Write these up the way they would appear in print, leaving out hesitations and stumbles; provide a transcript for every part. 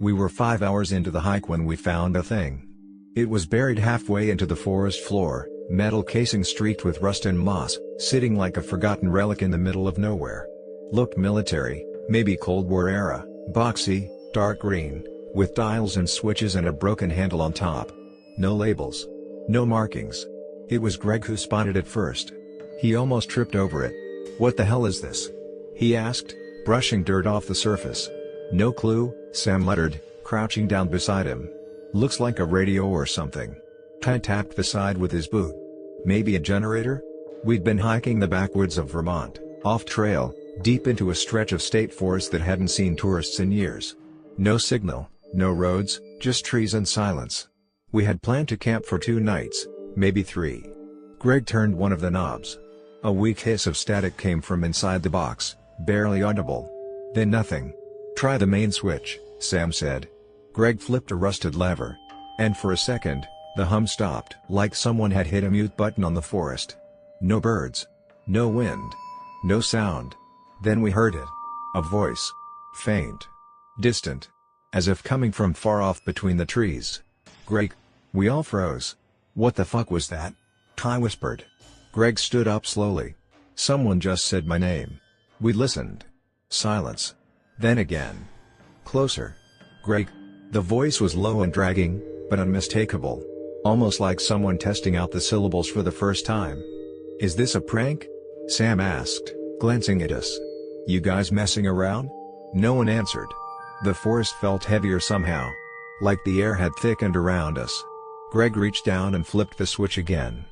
We were 5 hours into the hike when we found a thing. It was buried halfway into the forest floor, metal casing streaked with rust and moss, sitting like a forgotten relic in the middle of nowhere. Looked military, maybe Cold War era, boxy, dark green, with dials and switches and a broken handle on top. No labels. No markings. It was Greg who spotted it first. He almost tripped over it. "What the hell is this?" he asked, brushing dirt off the surface. "No clue," Sam muttered, crouching down beside him. "Looks like a radio or something." Ty tapped the side with his boot. "Maybe a generator?" We'd been hiking the backwoods of Vermont, off-trail, deep into a stretch of state forest that hadn't seen tourists in years. No signal, no roads, just trees and silence. We had planned to camp for 2 nights, maybe 3. Greg turned one of the knobs. A weak hiss of static came from inside the box, barely audible. Then nothing. "Try the main switch," Sam said. Greg flipped a rusted lever. And for a second, the hum stopped, like someone had hit a mute button on the forest. No birds. No wind. No sound. Then we heard it. A voice. Faint. Distant. As if coming from far off between the trees. "Greg." We all froze. "What the fuck was that?" Ty whispered. Greg stood up slowly. "Someone just said my name." We listened. Silence. Then again. Closer. "Greg." The voice was low and dragging, but unmistakable. Almost like someone testing out the syllables for the first time. "Is this a prank?" Sam asked, glancing at us. "You guys messing around?" No one answered. The forest felt heavier somehow. Like the air had thickened around us. Greg reached down and flipped the switch again.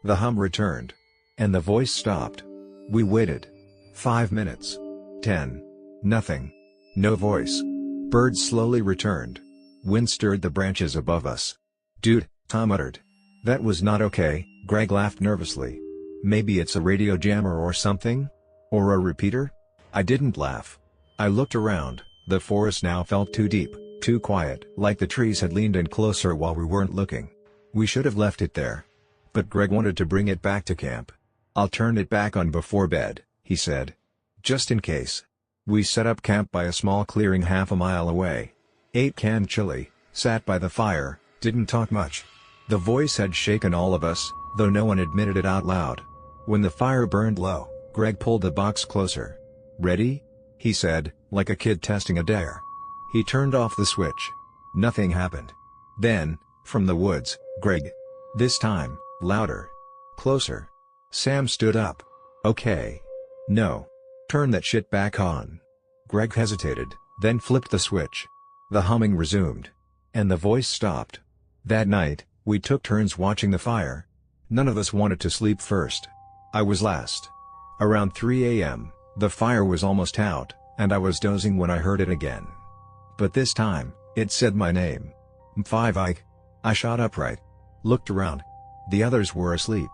The hum returned. And the voice stopped. We waited. 5 minutes. 10. Nothing. No voice. Birds slowly returned. Wind stirred the branches above us. "Dude," Tom muttered. "That was not okay." Greg laughed nervously. "Maybe it's a radio jammer or something? Or a repeater?" I didn't laugh. I looked around. The forest now felt too deep, too quiet, like the trees had leaned in closer while we weren't looking. We should have left it there. But Greg wanted to bring it back to camp. "I'll turn it back on before bed," he said. "Just in case." We set up camp by a small clearing half a mile away. Ate canned chili, sat by the fire, didn't talk much. The voice had shaken all of us, though no one admitted it out loud. When the fire burned low, Greg pulled the box closer. "Ready?" he said, like a kid testing a dare. He turned off the switch. Nothing happened. Then, from the woods, "Greg." This time, louder. Closer. Sam stood up. "Okay. No. Turn that shit back on." Greg hesitated, then flipped the switch. The humming resumed. And the voice stopped. That night, we took turns watching the fire. None of us wanted to sleep first. I was last. Around 3 a.m., the fire was almost out, and I was dozing when I heard it again. But this time, it said my name. M5 Ike. I shot upright. Looked around. The others were asleep.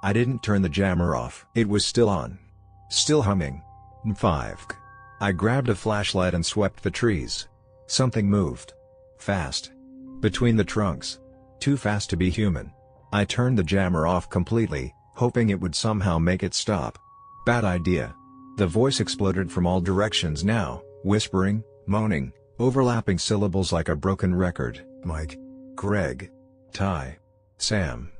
I didn't turn the jammer off. It was still on. Still humming. M5. I grabbed a flashlight and swept the trees. Something moved. Fast. Between the trunks. Too fast to be human. I turned the jammer off completely, hoping it would somehow make it stop. Bad idea. The voice exploded from all directions now, whispering, moaning, overlapping syllables like a broken record. "Mike. Greg. Ty. Sam.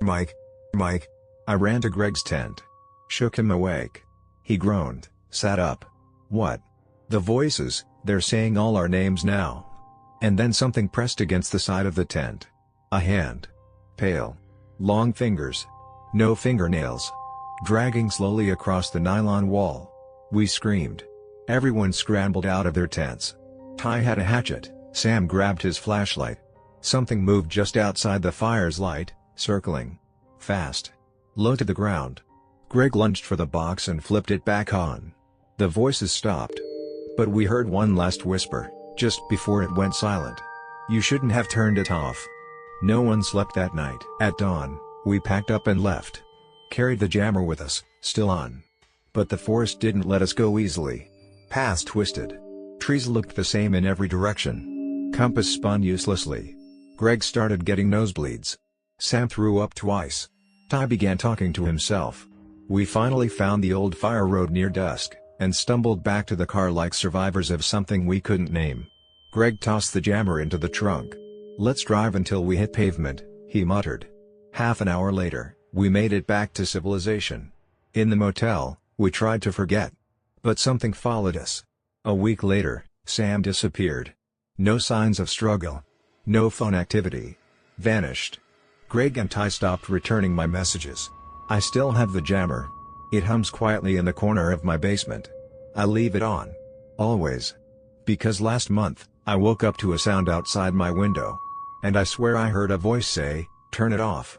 Mike. Mike." I ran to Greg's tent. Shook him awake. He groaned, sat up. "What?" "The voices, they're saying all our names now." And then something pressed against the side of the tent. A hand. Pale. Long fingers. No fingernails. Dragging slowly across the nylon wall. We screamed. Everyone scrambled out of their tents. Ty had a hatchet, Sam grabbed his flashlight. Something moved just outside the fire's light, circling. Fast. Low to the ground. Greg lunged for the box and flipped it back on. The voices stopped. But we heard one last whisper, just before it went silent. "You shouldn't have turned it off." No one slept that night. At dawn, we packed up and left. Carried the jammer with us, still on. But the forest didn't let us go easily. Paths twisted. Trees looked the same in every direction. Compass spun uselessly. Greg started getting nosebleeds. Sam threw up twice. Ty began talking to himself. We finally found the old fire road near dusk, and stumbled back to the car like survivors of something we couldn't name. Greg tossed the jammer into the trunk. "Let's drive until we hit pavement," he muttered. Half an hour later, we made it back to civilization. In the motel, we tried to forget. But something followed us. A week later, Sam disappeared. No signs of struggle. No phone activity. Vanished. Greg and Ty stopped returning my messages. I still have the jammer. It hums quietly in the corner of my basement. I leave it on. Always. Because last month, I woke up to a sound outside my window. And I swear I heard a voice say, "Turn it off."